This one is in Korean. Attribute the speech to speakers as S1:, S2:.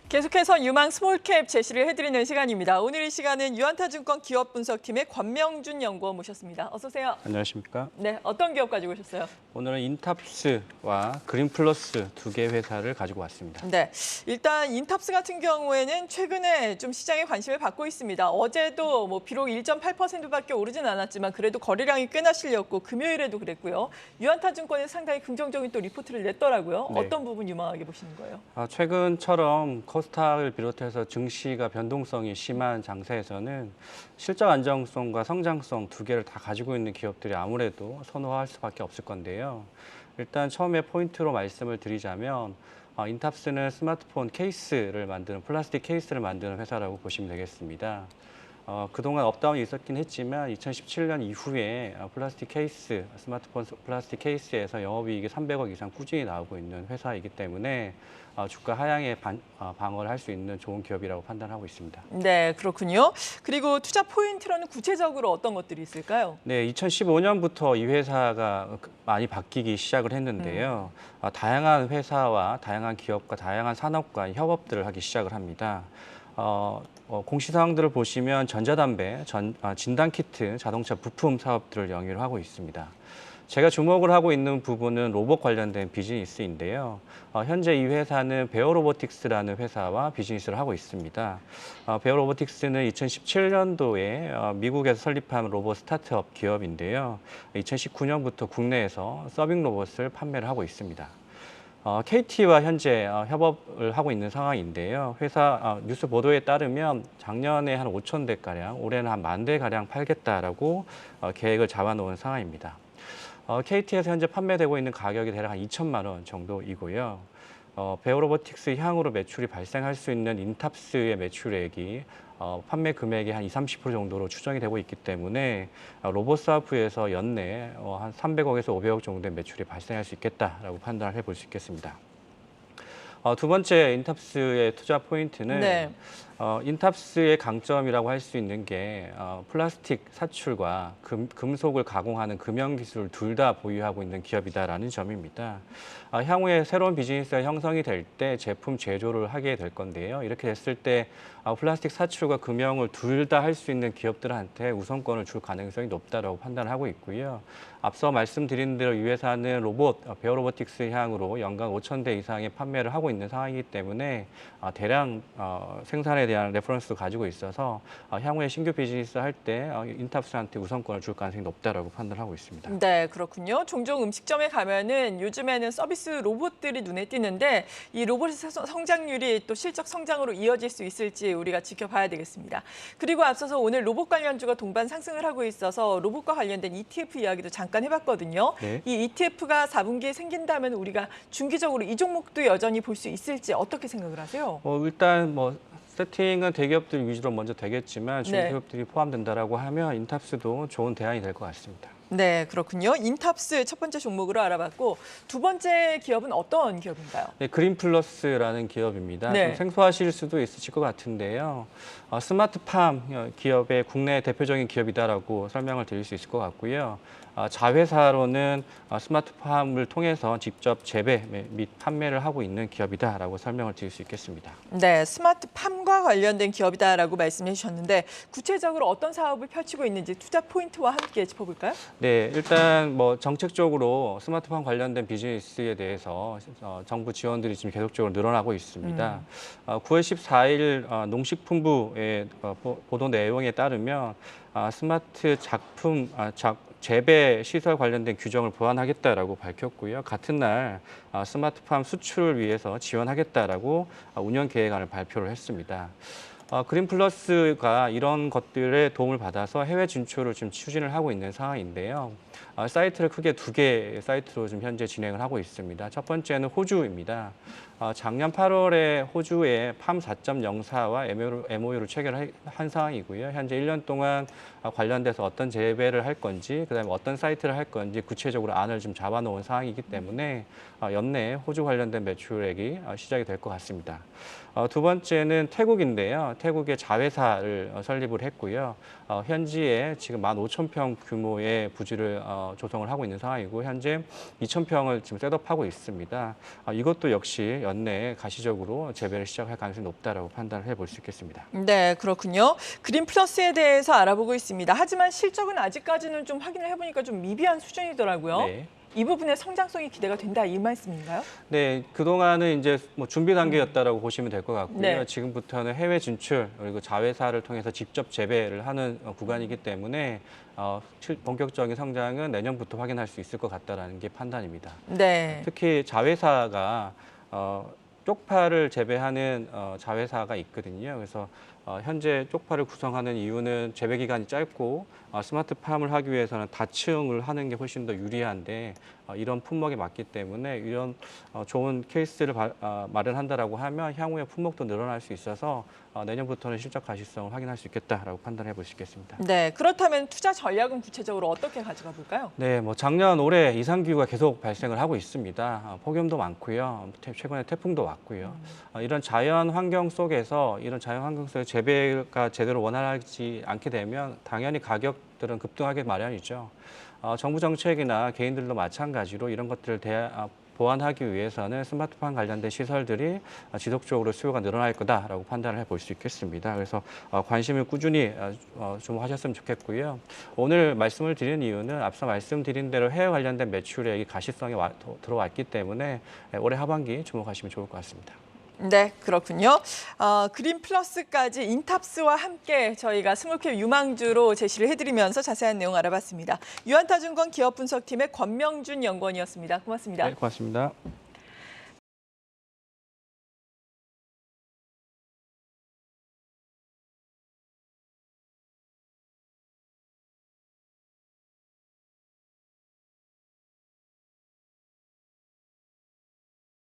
S1: 계속해서 유망 스몰캡 제시를 해드리는 시간입니다. 오늘 이 시간은 유한타증권 기업분석팀의 권명준 연구원 모셨습니다. 어서 오세요.
S2: 안녕하십니까?
S1: 네, 어떤 기업 가지고 오셨어요?
S2: 오늘은 인탑스와 그린플러스 두 개 회사를 가지고 왔습니다.
S1: 네, 일단 인탑스 같은 경우에는 최근에 좀 시장에 관심을 받고 있습니다. 어제도 뭐 비록 1.8%밖에 오르진 않았지만 그래도 거래량이 꽤나 실렸고 금요일에도 그랬고요. 유한타증권에서 상당히 긍정적인 또 리포트를 냈더라고요.
S2: 네.
S1: 어떤 부분 유망하게 보시는 거예요?
S2: 최근처럼 코스닥을 비롯해서 증시가 변동성이 심한 장세에서는 실적 안정성과 성장성 두 개를 다 가지고 있는 기업들이 아무래도 선호할 수밖에 없을 건데요. 일단 처음에 포인트로 말씀을 드리자면 인탑스는 스마트폰 케이스를 만드는 플라스틱 케이스를 만드는 회사라고 보시면 되겠습니다. 그동안 업다운이 있었긴 했지만 2017년 이후에 플라스틱 케이스, 스마트폰 플라스틱 케이스에서 영업이익이 300억 이상 꾸준히 나오고 있는 회사이기 때문에 주가 하향에 방어를 할 수 있는 좋은 기업이라고 판단하고 있습니다.
S1: 네, 그렇군요. 그리고 투자 포인트로는 구체적으로 어떤 것들이 있을까요?
S2: 네, 2015년부터 이 회사가 많이 바뀌기 시작을 했는데요. 다양한 회사와 다양한 기업과 다양한 산업과 협업들을 하기 시작을 합니다. 공시사항들을 보시면 전자담배, 진단키트, 자동차 부품 사업들을 영위를 하고 있습니다. 제가 주목을 하고 있는 부분은 로봇 관련된 비즈니스인데요. 현재 이 회사는 베어로보틱스라는 회사와 비즈니스를 하고 있습니다. 베어로보틱스는 2017년도에 미국에서 설립한 로봇 스타트업 기업인데요. 2019년부터 국내에서 서빙 로봇을 판매를 하고 있습니다. KT와 현재 협업을 하고 있는 상황인데요. 회사 뉴스 보도에 따르면 작년에 한 5천 대가량, 올해는 한 10,000대가량 팔겠다라고 계획을 잡아놓은 상황입니다. KT에서 현재 판매되고 있는 가격이 대략 한 2천만 원 정도이고요. 베어로보틱스 향후로 매출이 발생할 수 있는 인탑스의 매출액이 판매 금액의 한 20~30% 정도로 추정이 되고 있기 때문에 로봇사업부에서 연내 한 300억에서 500억 정도의 매출이 발생할 수 있겠다라고 판단을 해볼 수 있겠습니다. 두 번째 인탑스의 투자 포인트는
S1: 네.
S2: 인탑스의 강점이라고 할 수 있는 게 플라스틱 사출과 금속을 가공하는 금형 기술을 둘 다 보유하고 있는 기업이다라는 점입니다. 향후에 새로운 비즈니스가 형성이 될 때 제품 제조를 하게 될 건데요. 이렇게 됐을 때 플라스틱 사출과 금형을 둘 다 할 수 있는 기업들한테 우선권을 줄 가능성이 높다라고 판단하고 있고요. 앞서 말씀드린 대로 이 회사는 베어로보틱스 향으로 연간 5,000대 이상의 판매를 하고 있는 상황이기 때문에 대량 생산에 대한 레퍼런스도 가지고 있어서 향후에 신규 비즈니스 할 때 인탑스한테 우선권을 줄 가능성이 높다라고 판단하고 있습니다.
S1: 네, 그렇군요. 종종 음식점에 가면은 요즘에는 서비스 로봇들이 눈에 띄는데 이 로봇의 성장률이 또 실적 성장으로 이어질 수 있을지 우리가 지켜봐야 되겠습니다. 그리고 앞서서 오늘 로봇 관련주가 동반 상승을 하고 있어서 로봇과 관련된 ETF 이야기도 잠깐 해봤거든요.
S2: 네.
S1: 이 ETF가 4분기에 생긴다면 우리가 중기적으로 이 종목도 여전히 볼 수 있을지 어떻게 생각을 하세요?
S2: 일단 세팅은 대기업들 위주로 먼저 되겠지만
S1: 네.
S2: 중기업들이 포함된다라고 하면 인탑스도 좋은 대안이 될 것 같습니다.
S1: 네, 그렇군요. 인탑스 첫 번째 종목으로 알아봤고 두 번째 기업은 어떤 기업인가요?
S2: 네, 그린플러스라는 기업입니다.
S1: 네.
S2: 좀 생소하실 수도 있으실 것 같은데요. 스마트팜 기업의 국내 대표적인 기업이다라고 설명을 드릴 수 있을 것 같고요. 자회사로는 스마트팜을 통해서 직접 재배 및 판매를 하고 있는 기업이다라고 설명을 드릴 수 있겠습니다.
S1: 네, 스마트팜과 관련된 기업이다라고 말씀해 주셨는데 구체적으로 어떤 사업을 펼치고 있는지 투자 포인트와 함께 짚어볼까요?
S2: 네, 일단 정책적으로 스마트팜 관련된 비즈니스에 대해서 정부 지원들이 지금 계속적으로 늘어나고 있습니다. 9월 14일 농식품부의 보도 내용에 따르면 스마트 재배 시설 관련된 규정을 보완하겠다라고 밝혔고요. 같은 날 스마트팜 수출을 위해서 지원하겠다라고 운영 계획안을 발표를 했습니다. 그린플러스가 이런 것들의 도움을 받아서 해외 진출을 지금 추진을 하고 있는 상황인데요. 사이트를 크게 두 개 사이트로 지금 현재 진행을 하고 있습니다. 첫 번째는 호주입니다. 작년 8월에 호주에 팜 4.04와 MOU를 체결한 상황이고요. 현재 1년 동안 관련돼서 어떤 재배를 할 건지, 그다음에 어떤 사이트를 할 건지 구체적으로 안을 좀 잡아놓은 상황이기 때문에 연내에 호주 관련된 매출액이 시작이 될 것 같습니다. 두 번째는 태국인데요. 태국의 자회사를 설립을 했고요. 현지에 지금 15,000평 규모의 부지를 조성을 하고 있는 상황이고 현재 2,000평을 지금 셋업하고 있습니다. 이것도 역시 연내에 가시적으로 재배를 시작할 가능성이 높다라고 판단을 해볼 수 있겠습니다.
S1: 네, 그렇군요. 그린 플러스에 대해서 알아보고 있습니다. 하지만 실적은 아직까지는 좀 확인을 해보니까 좀 미비한 수준이더라고요.
S2: 네.
S1: 이 부분의 성장성이 기대가 된다 이 말씀인가요?
S2: 네, 그동안은 이제 뭐 준비 단계였다라고 보시면 될 것 같고요.
S1: 네.
S2: 지금부터는 해외 진출 그리고 자회사를 통해서 직접 재배를 하는 구간이기 때문에 본격적인 성장은 내년부터 확인할 수 있을 것 같다라는 게 판단입니다.
S1: 네.
S2: 특히 자회사가 쪽파를 재배하는 자회사가 있거든요. 그래서 현재 쪽파를 구성하는 이유는 재배 기간이 짧고 스마트팜을 하기 위해서는 다층을 하는 게 훨씬 더 유리한데 이런 품목에 맞기 때문에 이런 좋은 케이스를 마련한다라고 하면 향후에 품목도 늘어날 수 있어서 내년부터는 실적 가시성을 확인할 수 있겠다라고 판단해 볼 수 있겠습니다.
S1: 네, 그렇다면 투자 전략은 구체적으로 어떻게 가져가 볼까요?
S2: 네, 뭐 작년 올해 이상기후가 계속 발생을 하고 있습니다. 폭염도 많고요. 최근에 태풍도 왔고요. 이런 자연 환경 속에서 재배가 제대로 원활하지 않게 되면 당연히 가격들은 급등하게 마련이죠. 정부 정책이나 개인들도 마찬가지로 이런 것들을 보완하기 위해서는 스마트팜 관련된 시설들이 지속적으로 수요가 늘어날 거다라고 판단을 해볼 수 있겠습니다. 그래서 관심을 꾸준히 좀 하셨으면 좋겠고요. 오늘 말씀을 드린 이유는 앞서 말씀드린 대로 해외 관련된 매출액이 가시성이 들어왔기 때문에 올해 하반기 주목하시면 좋을 것 같습니다.
S1: 네, 그렇군요. 그린 플러스까지 인탑스와 함께 저희가 스몰캡 유망주로 제시를 해드리면서 자세한 내용 알아봤습니다. 유한타증권 기업분석팀의 권명준 연구원이었습니다. 고맙습니다.
S2: 네, 고맙습니다.